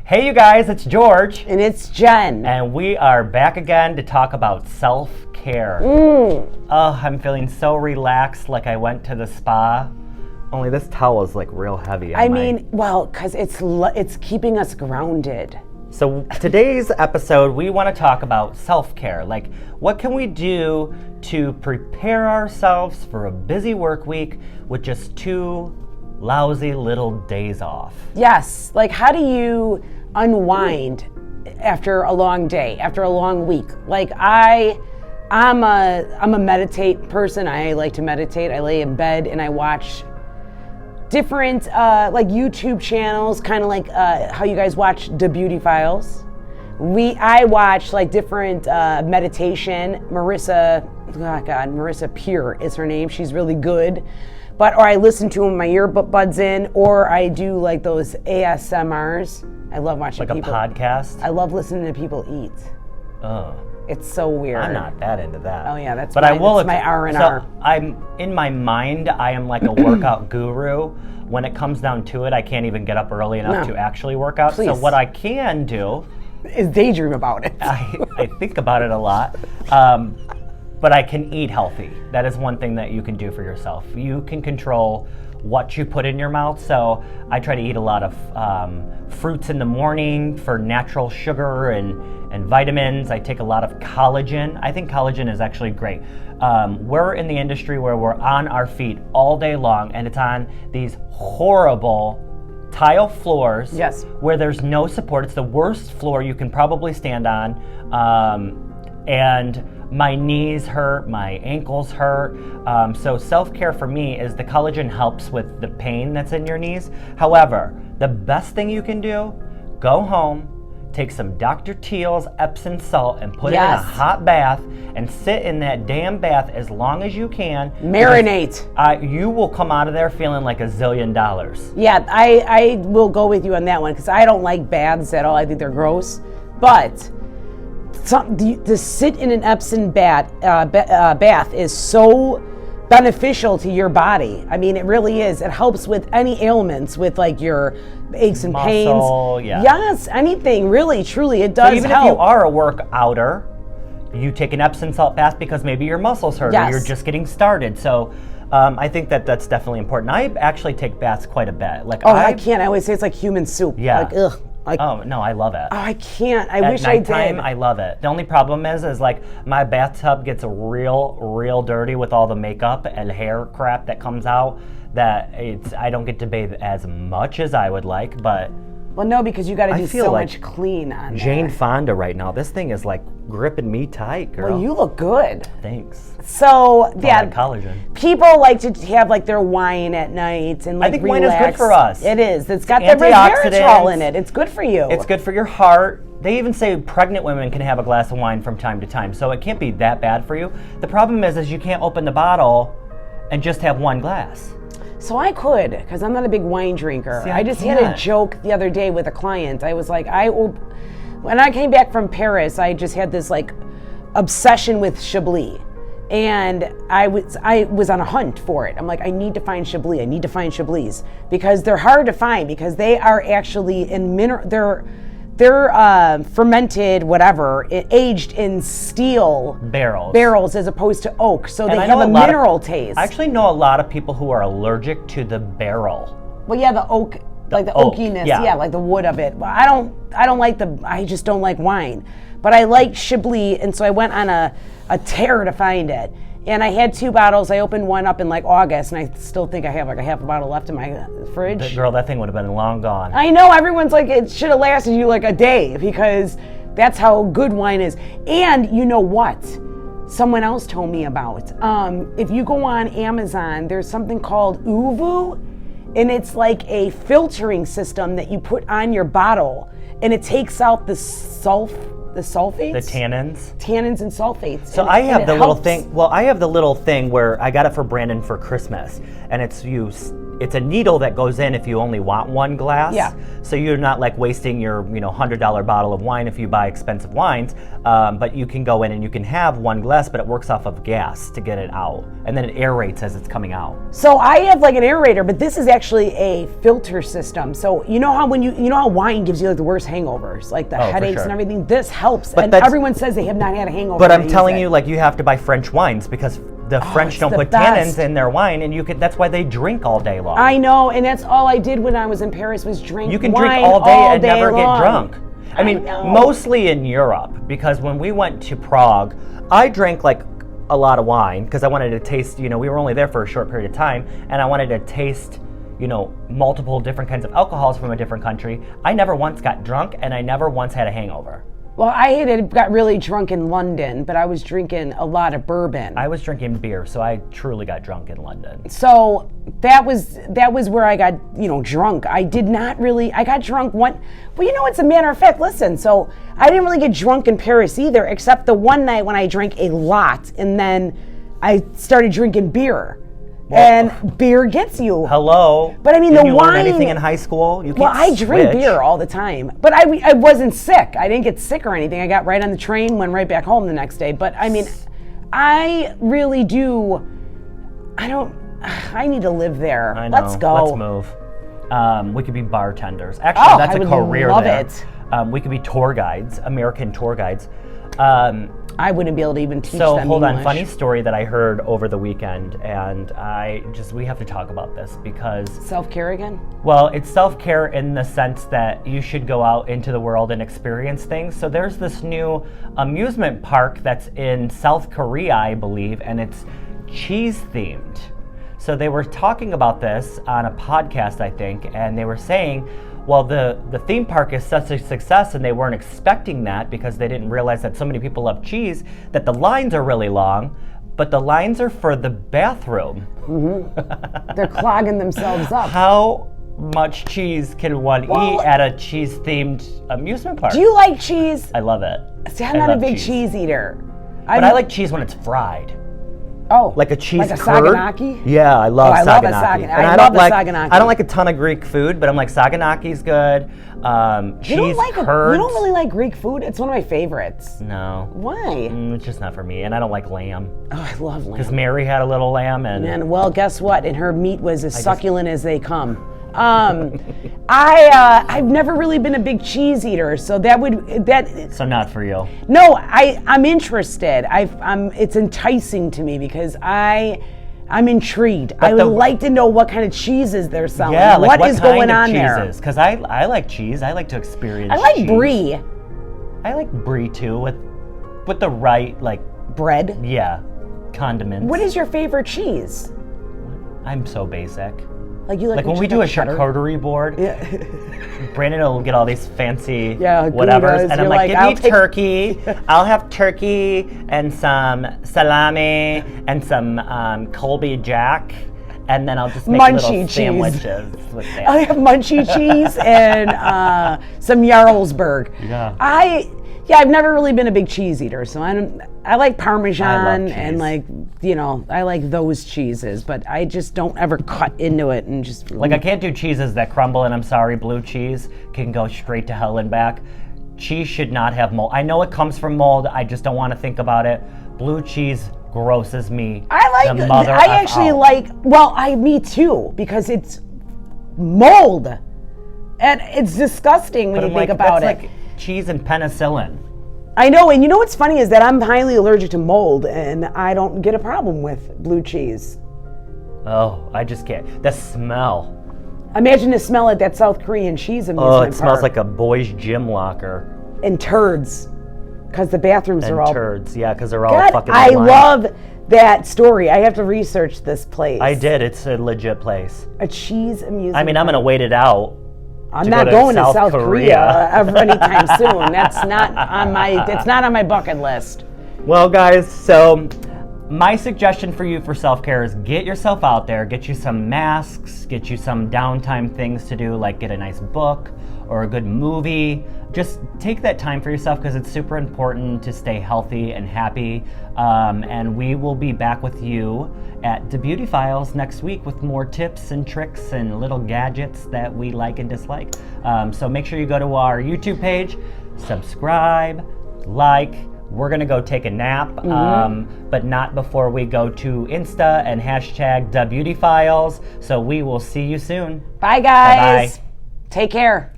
Hey you guys, it's George. And it's Jen. And we are back again to talk about self-care. Oh, I'm feeling so relaxed, like I went to the spa. Only this towel is like real heavy. Because it's keeping us grounded. So today's episode, we want to talk about self-care. Like, what can we do to prepare ourselves for a busy work week with just 2 lousy little days off? Yes, like how do you unwind after a long day, after a long week? Like I'm a meditate person. I like to meditate. I lay in bed and I watch different like YouTube channels, kind of like how you guys watch The Beauty Files. I watch like different meditation. Marissa Peer is her name. She's really good. Or I listen to them with my earbuds in, or I do like those ASMRs. I love watching people. Like a podcast? I love listening to people eat. Oh. It's so weird. I'm not that into that. Oh yeah, that's my R&R. So I'm in my mind, I am like a workout guru. When it comes down to it, I can't even get up early enough to actually work out. Please. So what I can do is daydream about it. I think about it a lot. But I can eat healthy. That is one thing that you can do for yourself. You can control what you put in your mouth. So I try to eat a lot of fruits in the morning for natural sugar and vitamins. I take a lot of collagen. I think collagen is actually great. We're in the industry where we're on our feet all day long, and it's on these horrible tile floors. Yes. Where there's no support. It's the worst floor you can probably stand on. And my knees hurt, my ankles hurt. So self-care for me is the collagen helps with the pain that's in your knees. However, the best thing you can do, go home, take some Dr. Teal's Epsom salt and put it in a hot bath and sit in that damn bath as long as you can. Marinate. You will come out of there feeling like $1 zillion. Yeah, I will go with you on that one because I don't like baths at all. I think they're gross. But to sit in an Epsom bath is so beneficial to your body. I mean, it really is. It helps with any ailments, with like your aches and muscle, pains. Yeah. Yes, anything. Really, truly, it does even help. If you are a workouter, you take an Epsom salt bath because maybe your muscles hurt or you're just getting started. So I think that's definitely important. I actually take baths quite a bit. I can't. I always say it's like human soup. Yeah. Like, ugh. Oh no, I love it. Oh, I can't. I wish I did. At nighttime, I did. love it. The only problem is like my bathtub gets real dirty with all the makeup and hair crap that comes out. I don't get to bathe as much as I would like, but. Well, no, because you got to do so like much clean on Jane there. Fonda right now. This thing is like gripping me tight, girl. Well, you look good. Thanks. So yeah, collagen. People like to have like their wine at night and like I think relax. Wine is good for us. It is. It's got the antioxidants resveratrol in it. It's good for you. It's good for your heart. They even say pregnant women can have a glass of wine from time to time, so it can't be that bad for you. The problem is you can't open the bottle and just have one glass. So I could, because I'm not a big wine drinker. See, I just had a joke the other day with a client. I was like, when I came back from Paris, I just had this like obsession with Chablis. And I was on a hunt for it. I'm like, I need to find Chablis. I need to find Chablis because they're hard to find because they are actually they're fermented, aged in steel barrels as opposed to oak. So they have a mineral taste. I actually know a lot of people who are allergic to the barrel. Well, yeah, the oak, like the oakiness, like the wood of it. Well, I just don't like wine. But I like Chablis, and so I went on a tear to find it. And I had 2 bottles. I opened one up in like August, and I still think I have like a half a bottle left in my fridge. Girl, that thing would have been long gone. I know, everyone's like, it should have lasted you like a day because that's how good wine is. And you know what? Someone else told me about. If you go on Amazon, there's something called Uvu, and it's like a filtering system that you put on your bottle, and it takes out the sulfates? The tannins? Tannins and sulfates. So I have the little thing. Well, I have the little thing where I got it for Brandon for Christmas, and it's you it's a needle that goes in if you only want one glass. Yeah. So you're not like wasting your $100 bottle of wine if you buy expensive wines, but you can go in and you can have one glass, but it works off of gas to get it out, and then it aerates as it's coming out. So I have like an aerator, but this is actually a filter system. So you know how when you know how wine gives you like the worst hangovers, like the Oh, for headaches sure. and everything. This helps, But and that's- everyone says they have not had a hangover. But when I'm they use telling it. you, like, you have to buy French wines because the French it's don't the put best. tannins in their wine, and that's why they drink all day long. I know, and that's all I did when I was in Paris was drink. You can wine drink all day and never long. get drunk. I mean, know. mostly in Europe, because when we went to Prague, I drank like a lot of wine because I wanted to taste, we were only there for a short period of time, and I wanted to taste, multiple different kinds of alcohols from a different country. I never once got drunk, and I never once had a hangover. Well, got really drunk in London, but I was drinking a lot of bourbon. I was drinking beer, so I truly got drunk in London. So that was where I got, drunk. I got drunk one, well, it's a matter of fact, listen, so I didn't really get drunk in Paris either, except the one night when I drank a lot, and then I started drinking beer. And beer gets you. Hello. But I mean, Didn't the you wine. learn anything in high school? You can't Well, I drink switch. beer all the time, but I wasn't sick. I didn't get sick or anything. I got right on the train, went right back home the next day. But I mean, I really do. I need to live there. I know. Let's go. Let's move. We could be bartenders. Actually, that's I a would career love there. it. We could be tour guides, American tour guides. I wouldn't be able to even teach So them hold on, English. funny story that I heard over the weekend, and we have to talk about this because, Self-care again? well, it's self-care in the sense that you should go out into the world and experience things. So there's this new amusement park that's in South Korea, I believe, and it's cheese themed. So they were talking about this on a podcast, I think, and they were saying, well, the theme park is such a success, and they weren't expecting that because they didn't realize that so many people love cheese, that the lines are really long, but the lines are for the bathroom. They're clogging themselves up. How much cheese can one Well- eat at a cheese-themed amusement park? Do you like cheese? I love it. See, I'm I not a love big cheese eater. But I like cheese when it's fried. Oh, Like a cheese like a curd. saganaki? Yeah, I love I saganaki. love a saganaki. And I I love don't a like saganaki. I don't like a ton of Greek food, but I'm like saganaki's good. Cheese You don't curds. you don't really like Greek food? It's one of my favorites. No. Why? It's just not for me, and I don't like lamb. Oh, I love Because lamb. Mary had a little lamb, and And well, guess what? And her meat was as succulent as they come. I've never really been a big cheese eater, so so not for you. no, I'm interested. It's enticing to me because I'm intrigued. I would like to know what kind of cheeses they're selling. Yeah, like what is kind going of on there? cheeses? Because I like cheese. I like to experience. I like cheese. brie I like brie too, with the right bread. condiments. What is your favorite cheese? I'm so basic. Like you Like when we do a cheddar? charcuterie board, Brandon will get all these fancy Yeah, whatevers, Goudas. and You're I'm like, like, give me turkey. I'll have turkey and some salami and some Colby Jack, and then I'll just make Munchie little cheese. sandwiches with that. I have munchie cheese and some Jarlsberg. Yeah. I've never really been a big cheese eater, so I like Parmesan cheese. and I like those cheeses, but I just don't ever cut into it and just Like I can't do cheeses that crumble, and I'm sorry, blue cheese can go straight to hell and back. Cheese should not have mold. I know it comes from mold. I just don't want to think about it. Blue cheese grosses me. the mother I of actually all. like me too, because it's mold. And it's disgusting when But you I'm think like, about that's it. like cheese and penicillin. I know, and you know what's funny is that I'm highly allergic to mold, and I don't get a problem with blue cheese. Oh, I just can't. The smell. Imagine the smell at that South Korean cheese amusement Oh, park. it smells like a boys' gym locker. And turds, because the bathrooms And are all. turds, yeah, because they're all God, fucking I lined. love that story. I have to research this place. I did. It's a legit place. A cheese amusement. I mean, I'm park. gonna wait it out. I'm to not go to going South to South Korea. Korea ever anytime soon. That's not on my. It's not on my bucket list. Well, guys, so my suggestion for you for self-care is get yourself out there, get you some masks, get you some downtime things to do, like get a nice book or a good movie. Just take that time for yourself because it's super important to stay healthy and happy. And we will be back with you at The Beauty Files next week with more tips and tricks and little gadgets that we like and dislike. So make sure you go to our YouTube page, subscribe, like. We're gonna go take a nap, but not before we go to Insta and hashtag The Beauty Files. So we will see you soon. Bye, guys. Bye-bye. Take care.